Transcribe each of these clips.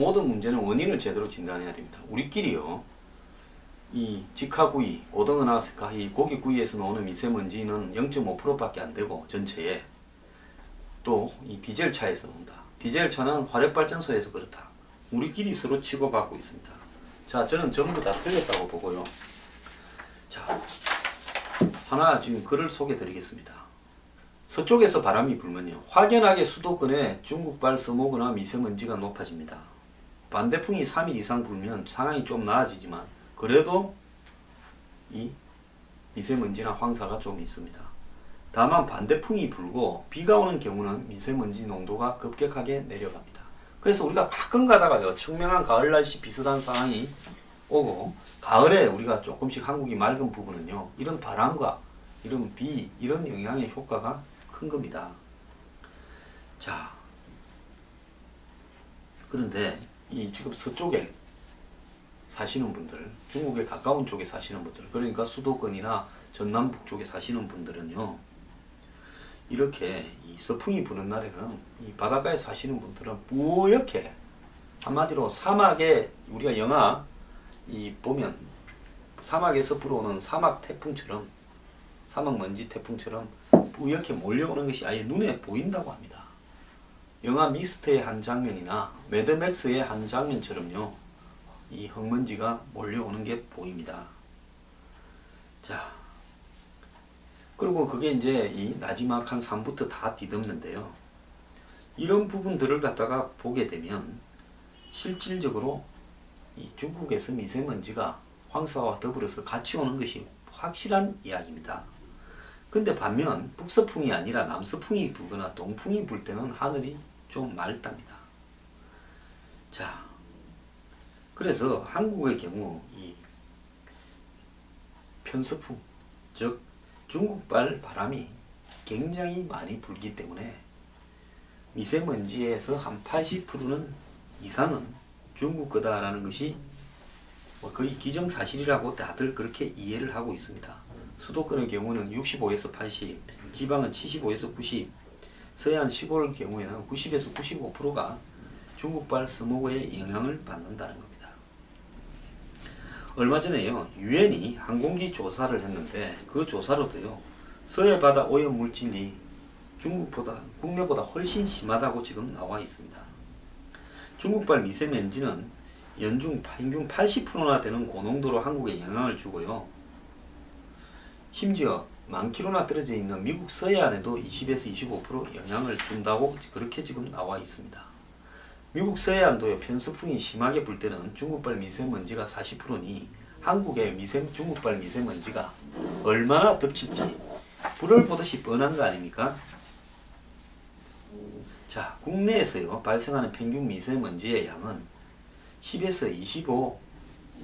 모든 문제는 원인을 제대로 진단해야 됩니다. 우리끼리요, 이 직화구이, 오등은하스카이, 고기구이에서 나오는 미세먼지는 0.5%밖에 안 되고 전체에, 또 이 디젤차에서 나온다. 디젤차는 화력발전소에서 그렇다. 우리끼리 서로 치고받고 있습니다. 자, 저는 전부 다 틀렸다고 보고요. 자, 하나 지금 글을 소개해 드리겠습니다. 서쪽에서 바람이 불면요, 확연하게 수도권에 중국발 스모그나 미세먼지가 높아집니다. 반대풍이 3일 이상 불면 상황이 좀 나아지지만 그래도 이 미세먼지나 황사가 좀 있습니다. 다만 반대풍이 불고 비가 오는 경우는 미세먼지 농도가 급격하게 내려갑니다. 그래서 우리가 가끔 가다가요, 청명한 가을 날씨 비슷한 상황이 오고, 가을에 우리가 조금씩 한국이 맑은 부분은요, 이런 바람과 이런 비, 이런 영향의 효과가 큰 겁니다. 자, 그런데 이 지금 서쪽에 사시는 분들, 중국에 가까운 쪽에 사시는 분들, 그러니까 수도권이나 전남북 쪽에 사시는 분들은요, 이렇게 이 서풍이 부는 날에는 이 바닷가에 사시는 분들은 뿌옇게, 한마디로 사막에, 우리가 영화 이 보면 사막에서 불어오는 사막 태풍처럼, 사막 먼지 태풍처럼 뿌옇게 몰려오는 것이 아예 눈에 보인다고 합니다. 영화 미스트의 한 장면이나 매드맥스의 한 장면처럼요, 이 흙먼지가 몰려오는 게 보입니다. 자, 그리고 그게 이제 이 나지막한 산부터 다 뒤덮는데요. 이런 부분들을 갖다가 보게 되면 실질적으로 이 중국에서 미세먼지가 황사와 더불어서 같이 오는 것이 확실한 이야기입니다. 근데 반면 북서풍이 아니라 남서풍이 불거나 동풍이 불 때는 하늘이 좀 맑답니다. 자, 그래서 한국의 경우 이 편서풍, 즉 중국발 바람이 굉장히 많이 불기 때문에 미세먼지에서 한 80%는 이상은 중국 거다라는 것이 뭐 거의 기정사실이라고 다들 그렇게 이해를 하고 있습니다. 수도권의 경우는 65에서 80, 지방은 75에서 90, 서해안 시골 경우에는 90에서 95%가 중국발 스모그의 영향을 받는다는 겁니다. 얼마 전에요, 유엔이 항공기 조사를 했는데 그 조사로도요, 서해 바다 오염 물질이 중국보다, 국내보다 훨씬 심하다고 지금 나와 있습니다. 중국발 미세먼지는 연중 평균 80%나 되는 고농도로 한국에 영향을 주고요, 심지어 만 킬로나 떨어져 있는 미국 서해안에도 20에서 25% 영향을 준다고 그렇게 지금 나와 있습니다. 미국 서해안도요, 편서풍이 심하게 불 때는 중국발 미세먼지가 40%니 한국의 중국발 미세먼지가 얼마나 덮칠지 불을 보듯이 뻔한 거 아닙니까? 자, 국내에서요, 발생하는 평균 미세먼지의 양은 10에서 25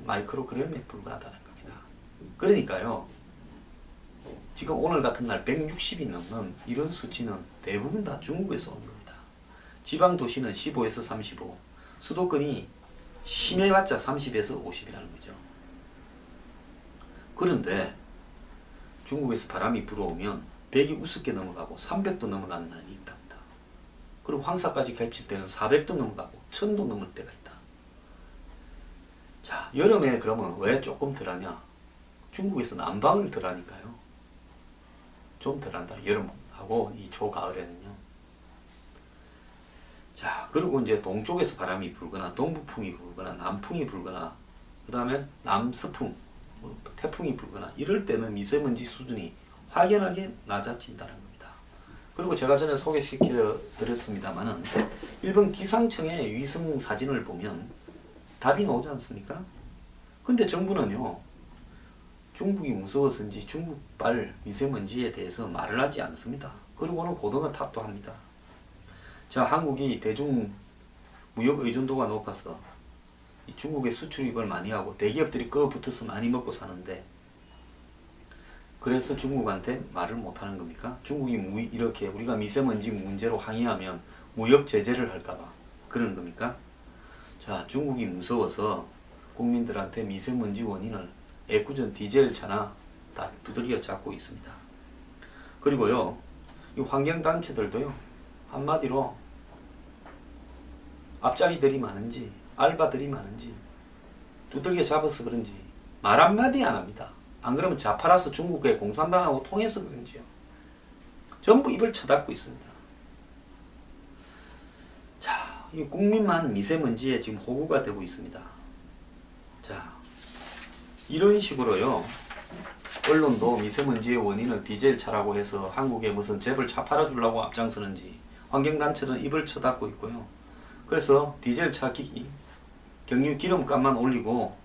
마이크로그램에 불과하다는 겁니다. 그러니까요, 지금 오늘 같은 날 160이 넘는 이런 수치는 대부분 다 중국에서 온 겁니다. 지방 도시는 15에서 35, 수도권이 심해봤자 30에서 50이라는 거죠. 그런데 중국에서 바람이 불어오면 100이 우습게 넘어가고 300도 넘어가는 날이 있답니다. 그리고 황사까지 겹칠 때는 400도 넘어가고 1000도 넘을 때가 있다. 자, 여름에 그러면 왜 조금 덜하냐? 중국에서 난방을 덜하니까요. 좀 덜한다. 여름하고 이 초가을에는요. 자, 그리고 이제 동쪽에서 바람이 불거나 동북풍이 불거나 남풍이 불거나 그 다음에 남서풍, 태풍이 불거나 이럴 때는 미세먼지 수준이 확연하게 낮아진다는 겁니다. 그리고 제가 전에 소개시켜 드렸습니다만은 일본 기상청의 위성 사진을 보면 답이 나오지 않습니까? 근데 정부는요, 중국이 무서워서인지 중국발 미세먼지에 대해서 말을 하지 않습니다. 그리고는 고등어 탓도 합니다. 자, 한국이 대중 무역 의존도가 높아서 이 중국에 수출입을 많이 하고 대기업들이 끄어붙어서 많이 먹고 사는데, 그래서 중국한테 말을 못하는 겁니까? 중국이 이렇게 우리가 미세먼지 문제로 항의하면 무역 제재를 할까봐 그러는 겁니까? 자, 중국이 무서워서 국민들한테 미세먼지 원인을 애꿎은 디젤 차나 다 두들겨 잡고 있습니다. 그리고요, 이 환경단체들도요, 한마디로 앞잡이들이 많은지 알바들이 많은지 두들겨 잡아서 그런지 말 한마디 안 합니다. 안 그러면 자팔아서 중국의 공산당하고 통해서 그런지요. 전부 입을 쳐닫고 있습니다. 자, 이 국민만 미세먼지에 지금 호구가 되고 있습니다. 자, 이런 식으로요. 언론도 미세먼지의 원인을 디젤 차라고 해서 한국에 무슨 잽을 팔아주려고 앞장서는지 환경단체는 입을 쳐닫고 있고요. 그래서 디젤 차 경유 기름값만 올리고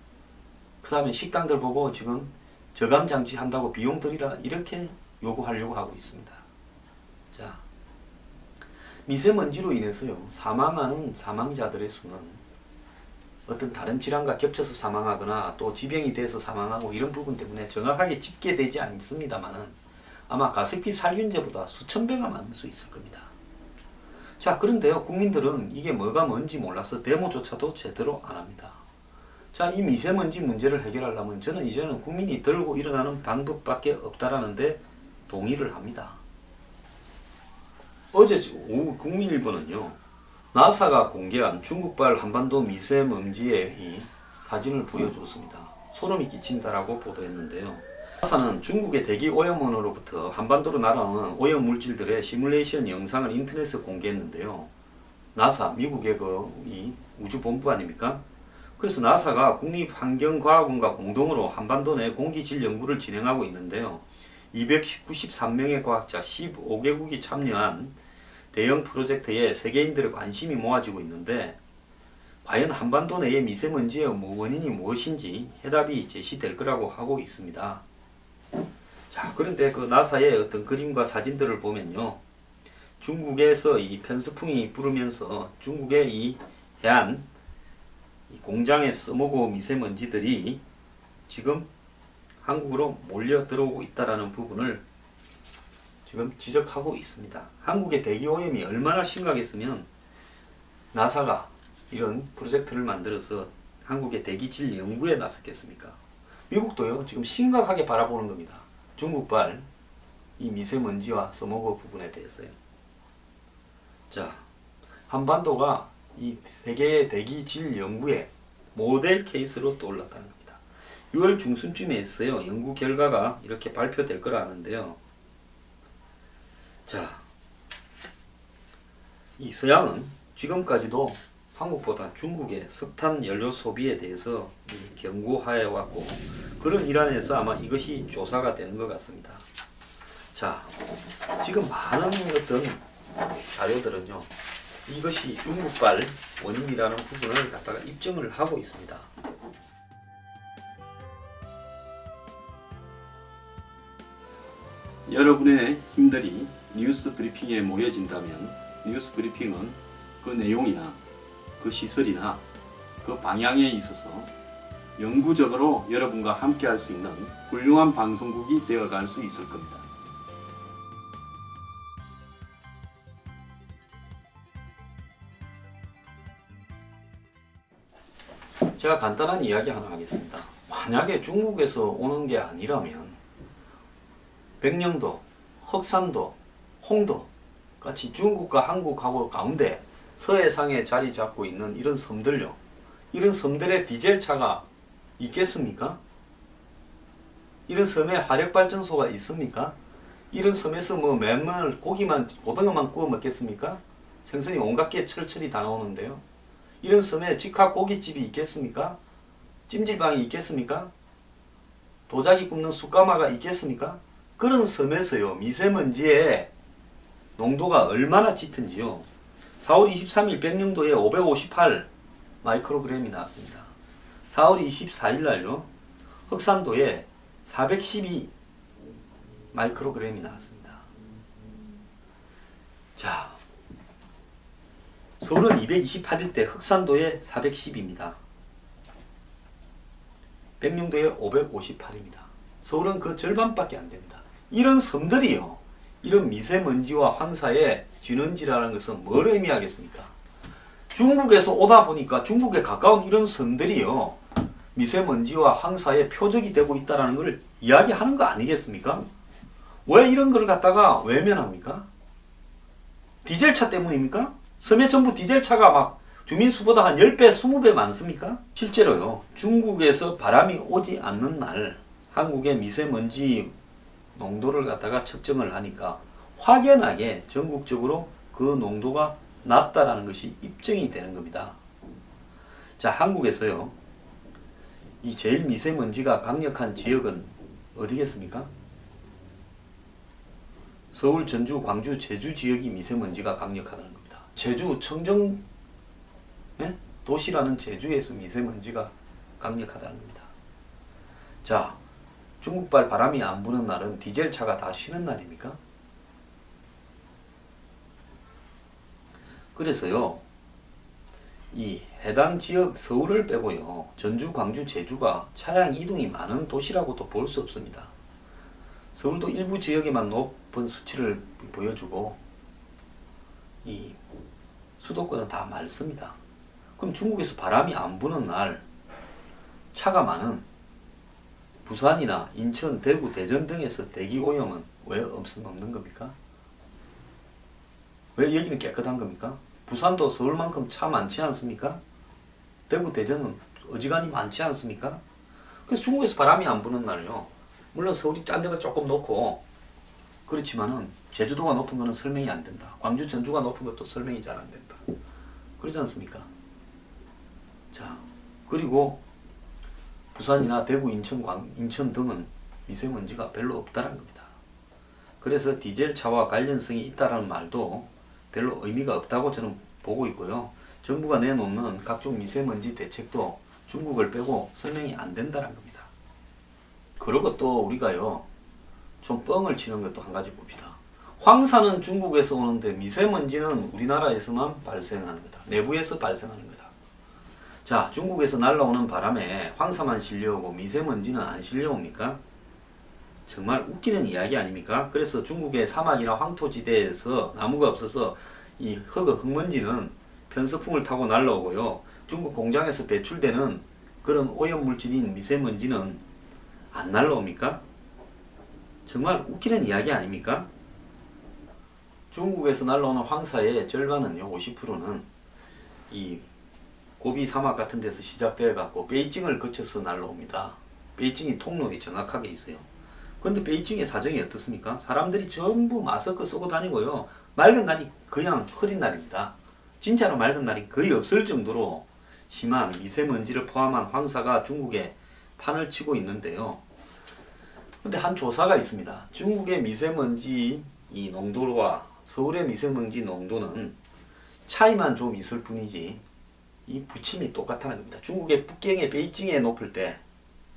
그 다음에 식당들 보고 지금 저감장치 한다고 비용 들이라 이렇게 요구하려고 하고 있습니다. 자, 미세먼지로 인해서요 사망하는 사망자들의 수는 어떤 다른 질환과 겹쳐서 사망하거나 또 지병이 돼서 사망하고 이런 부분 때문에 정확하게 집계되지 않습니다만은 아마 가습기 살균제보다 수천 배가 많을 수 있을 겁니다. 자, 그런데요 국민들은 이게 뭐가 뭔지 몰라서 데모조차도 제대로 안 합니다. 자, 이 미세먼지 문제를 해결하려면 저는 이제는 국민이 들고 일어나는 방법밖에 없다라는데 동의를 합니다. 어제 오후 국민일보는요 나사가 공개한 중국발 한반도 미세먼지의 이 사진을 보여줬습니다. 소름이 끼친다라고 보도했는데요. 나사는 중국의 대기 오염원으로부터 한반도로 날아오는 오염 물질들의 시뮬레이션 영상을 인터넷에 공개했는데요. 나사, 미국의 이 우주본부 아닙니까? 그래서 나사가 국립환경과학원과 공동으로 한반도 내 공기질 연구를 진행하고 있는데요. 293명의 과학자 15개국이 참여한 대형 프로젝트에 세계인들의 관심이 모아지고 있는데 과연 한반도 내의 미세먼지의 원인이 무엇인지 해답이 제시될 거라고 하고 있습니다. 자, 그런데 그 나사의 어떤 그림과 사진들을 보면요. 중국에서 이 편서풍이 불으면서 중국의 이 해안 이 공장에 써먹어 미세먼지들이 지금 한국으로 몰려 들어오고 있다는 부분을 지금 지적하고 있습니다. 한국의 대기오염이 얼마나 심각했으면 나사가 이런 프로젝트를 만들어서 한국의 대기질 연구에 나섰겠습니까? 미국도요 지금 심각하게 바라보는 겁니다. 중국발 이 미세먼지와 써먹어 부분에 대해서요. 자, 한반도가 이 세계의 대기질 연구의 모델 케이스로 떠올랐다는 겁니다. 6월 중순쯤에 있어요. 연구 결과가 이렇게 발표될 거라 하는데요. 자, 이 서양은 지금까지도 한국보다 중국의 석탄 연료 소비에 대해서 경고하여 왔고 그런 일환에서 아마 이것이 조사가 되는 것 같습니다. 자, 지금 많은 어떤 자료들은요 이것이 중국발 원인이라는 부분을 갖다가 입증을 하고 있습니다. 여러분의 힘들이 뉴스 브리핑에 모여진다면 뉴스 브리핑은 그 내용이나 그 시설이나 그 방향에 있어서 영구적으로 여러분과 함께 할 수 있는 훌륭한 방송국이 되어갈 수 있을 겁니다. 제가 간단한 이야기 하나 하겠습니다. 만약에 중국에서 오는 게 아니라면 백령도, 흑산도, 홍도 같이 중국과 한국하고 가운데 서해상에 자리 잡고 있는 이런 섬들요. 이런 섬들의 디젤차가 있겠습니까? 이런 섬에 화력발전소가 있습니까? 이런 섬에서 뭐 맨날 고기만, 고등어만 구워 먹겠습니까? 생선이 온갖 게 철철이 다 나오는데요. 이런 섬에 직화 고깃집이 있겠습니까? 찜질방이 있겠습니까? 도자기 굽는 숯가마가 있겠습니까? 그런 섬에서요 미세먼지의 농도가 얼마나 짙은지요. 4월 23일 백령도에 558 마이크로그램이 나왔습니다. 4월 24일 날요 흑산도에 412 마이크로그램이 나왔습니다. 자, 서울은 228일 때 흑산도에 410입니다. 백령도에 558입니다. 서울은 그 절반밖에 안 됩니다. 이런 섬들이요. 이런 미세먼지와 황사의 진원지라는 것은 뭘 의미하겠습니까? 중국에서 오다 보니까 중국에 가까운 이런 섬들이요. 미세먼지와 황사의 표적이 되고 있다는 걸 이야기하는 거 아니겠습니까? 왜 이런 걸 갖다가 외면합니까? 디젤차 때문입니까? 섬에 전부 디젤차가 막 주민수보다 한 10배, 20배 많습니까? 실제로요. 중국에서 바람이 오지 않는 날 한국의 미세먼지 농도를 갖다가 측정을 하니까 확연하게 전국적으로 그 농도가 낮다라는 것이 입증이 되는 겁니다. 자, 한국에서요. 이 제일 미세먼지가 강력한 지역은 어디겠습니까? 서울, 전주, 광주, 제주 지역이 미세먼지가 강력하다는 겁니다. 제주, 청정 도시라는 제주에서 미세먼지가 강력하다는 겁니다. 자, 중국발 바람이 안 부는 날은 디젤차가 다 쉬는 날입니까? 그래서요, 이 해당 지역 서울을 빼고요, 전주, 광주, 제주가 차량 이동이 많은 도시라고도 볼 수 없습니다. 서울도 일부 지역에만 높은 수치를 보여주고 이 수도권은 다 맑습니다. 그럼 중국에서 바람이 안 부는 날 차가 많은 부산이나 인천, 대구, 대전 등에서 대기 오염은 왜 없는 겁니까? 왜 여기는 깨끗한 겁니까? 부산도 서울만큼 차 많지 않습니까? 대구, 대전은 어지간히 많지 않습니까? 그래서 중국에서 바람이 안 부는 날요. 물론 서울이 딴 데가 조금 높고 그렇지만은 제주도가 높은 거는 설명이 안 된다. 광주, 전주가 높은 것도 설명이 잘 안 된다. 그렇지 않습니까? 자, 그리고 부산이나 대구, 인천 등은 미세먼지가 별로 없다는 겁니다. 그래서 디젤차와 관련성이 있다는 말도 별로 의미가 없다고 저는 보고 있고요. 정부가 내놓는 각종 미세먼지 대책도 중국을 빼고 설명이 안 된다는 겁니다. 그리고 또 우리가요, 좀 뻥을 치는 것도 한 가지 봅시다. 황사는 중국에서 오는데 미세먼지는 우리나라에서만 발생하는 거다. 내부에서 발생하는 거다. 자, 중국에서 날아오는 바람에 황사만 실려오고 미세먼지는 안 실려옵니까? 정말 웃기는 이야기 아닙니까? 그래서 중국의 사막이나 황토지대에서 나무가 없어서 이 흙먼지는 편서풍을 타고 날아오고요. 중국 공장에서 배출되는 그런 오염물질인 미세먼지는 안 날아옵니까? 정말 웃기는 이야기 아닙니까? 중국에서 날아오는 황사의 절반은요, 50%는 이 고비 사막 같은 데서 시작되어 갖고 베이징을 거쳐서 날아옵니다. 베이징이 통로에 정확하게 있어요. 그런데 베이징의 사정이 어떻습니까? 사람들이 전부 마스크 쓰고 다니고요. 맑은 날이 그냥 흐린 날입니다. 진짜로 맑은 날이 거의 없을 정도로 심한 미세먼지를 포함한 황사가 중국에 판을 치고 있는데요. 근데 한 조사가 있습니다. 중국의 미세먼지 이 농도와 서울의 미세먼지 농도는 차이만 좀 있을 뿐이지 이 부침이 똑같다는 겁니다. 중국의 북경의 베이징에 높을 때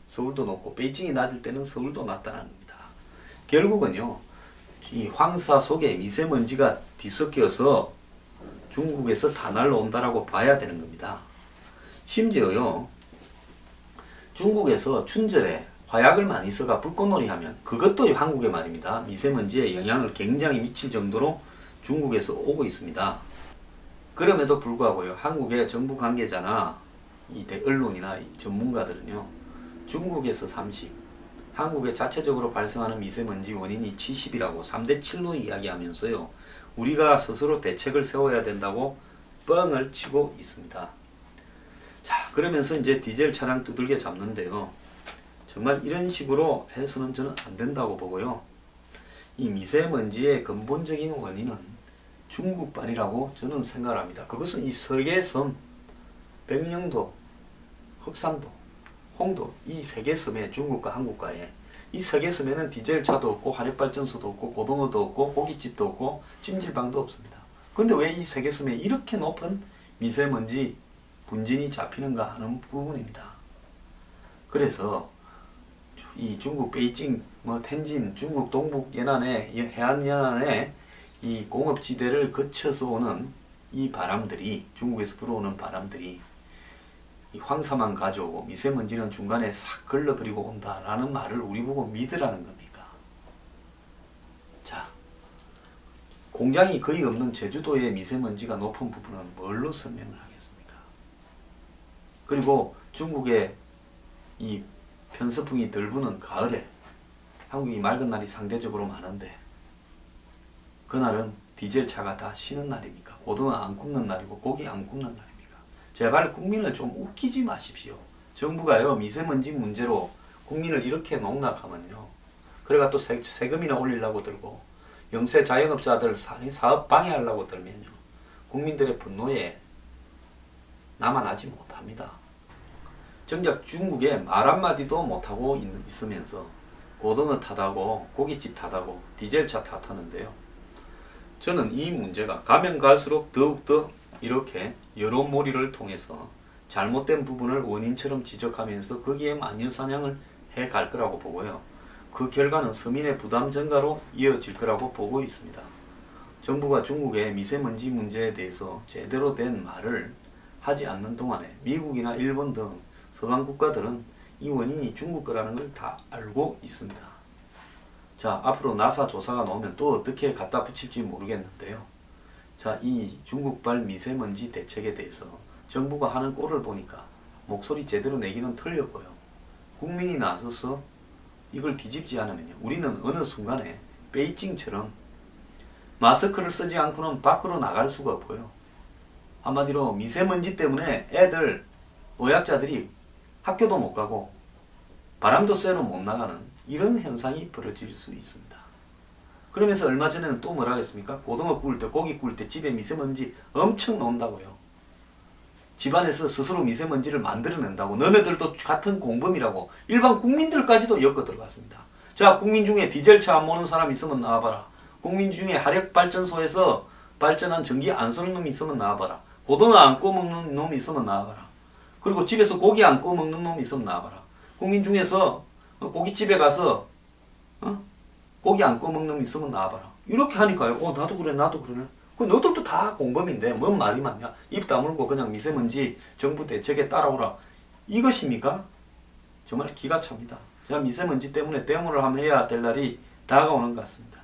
서울도 높고 베이징이 낮을 때는 서울도 낮다는 겁니다. 결국은요, 이 황사 속에 미세먼지가 뒤섞여서 중국에서 다 날라온다라고 봐야 되는 겁니다. 심지어요, 중국에서 춘절에 화약을 많이 써가 불꽃놀이 하면 그것도 한국에 말입니다. 미세먼지에 영향을 굉장히 미칠 정도로 중국에서 오고 있습니다. 그럼에도 불구하고요, 한국의 정부 관계자나 이 언론이나 이 전문가들은요, 중국에서 30, 한국에 자체적으로 발생하는 미세먼지 원인이 70이라고 3대 7로 이야기하면서요, 우리가 스스로 대책을 세워야 된다고 뻥을 치고 있습니다. 자, 그러면서 이제 디젤 차량 두들겨 잡는데요, 정말 이런 식으로 해서는 저는 안 된다고 보고요. 이 미세먼지의 근본적인 원인은 중국발이라고 저는 생각합니다. 그것은 이 서계섬, 백령도, 흑산도, 홍도 이 세계섬에 중국과 한국과의 이 세계섬에는 디젤차도 없고 화력발전소도 없고 고등어도 없고 고깃집도 없고 찜질방도 없습니다. 그런데 왜 이 세계섬에 이렇게 높은 미세먼지 분진이 잡히는가 하는 부분입니다. 그래서 이 중국 베이징, 텐진, 중국 동북 연안에 해안 연안에 이 공업지대를 거쳐서 오는 이 바람들이, 중국에서 불어오는 바람들이 이 황사만 가져오고 미세먼지는 중간에 싹 걸러버리고 온다라는 말을 우리 보고 믿으라는 겁니까? 자, 공장이 거의 없는 제주도의 미세먼지가 높은 부분은 뭘로 설명을 하겠습니까? 그리고 중국의 이 편서풍이 덜 부는 가을에 한국이 맑은 날이 상대적으로 많은데 그날은 디젤차가 다 쉬는 날입니까? 고등어 안 굽는 날이고 고기 안 굽는 날입니까? 제발 국민을 좀 웃기지 마십시오. 정부가요 미세먼지 문제로 국민을 이렇게 농락하면요. 그래가 또 세금이나 올리려고 들고 영세 자영업자들 사업 방해하려고 들면요. 국민들의 분노에 남아나지 못합니다. 정작 중국에 말 한마디도 못하고 있으면서 고등어 탓하고 고깃집 탓하고 디젤차 탓하는데요. 저는 이 문제가 가면 갈수록 더욱더 이렇게 여론몰이를 통해서 잘못된 부분을 원인처럼 지적하면서 거기에 마녀사냥을 해갈 거라고 보고요. 그 결과는 서민의 부담 증가로 이어질 거라고 보고 있습니다. 정부가 중국의 미세먼지 문제에 대해서 제대로 된 말을 하지 않는 동안에 미국이나 일본 등 서방 국가들은 이 원인이 중국 거라는 걸 다 알고 있습니다. 자, 앞으로 나사 조사가 나오면 또 어떻게 갖다 붙일지 모르겠는데요. 자, 이 중국발 미세먼지 대책에 대해서 정부가 하는 꼴을 보니까 목소리 제대로 내기는 틀렸고요. 국민이 나서서 이걸 뒤집지 않으면요. 우리는 어느 순간에 베이징처럼 마스크를 쓰지 않고는 밖으로 나갈 수가 없고요. 한마디로 미세먼지 때문에 애들, 의학자들이 학교도 못 가고 바람도 쐬러 못 나가는 이런 현상이 벌어질 수 있습니다. 그러면서 얼마 전에는 또 뭐라 했습니까? 고등어 구울 때, 고기 구울 때 집에 미세먼지 엄청 나온다고요. 집안에서 스스로 미세먼지를 만들어낸다고. 너네들도 같은 공범이라고 일반 국민들까지도 엮어 들어갔습니다. 자, 국민 중에 디젤차 안 모는 사람 있으면 나와봐라. 국민 중에 화력발전소에서 발전한 전기 안 쏘는 놈이 있으면 나와봐라. 고등어 안 구워 먹는 놈이 있으면 나와봐라. 그리고 집에서 고기 안 구워 먹는 놈이 있으면 나와봐라. 국민 중에서 고깃집에 가서 고기 안 구워 먹는 놈이 있으면 나와봐라. 이렇게 하니까요. 나도 그래, 나도 그러네. 그 너들도 다 공범인데 뭔 말이 많냐. 입 다물고 그냥 미세먼지 정부 대책에 따라오라. 이것입니까? 정말 기가 찹니다. 미세먼지 때문에 데모를 한번 해야 될 날이 다가오는 것 같습니다.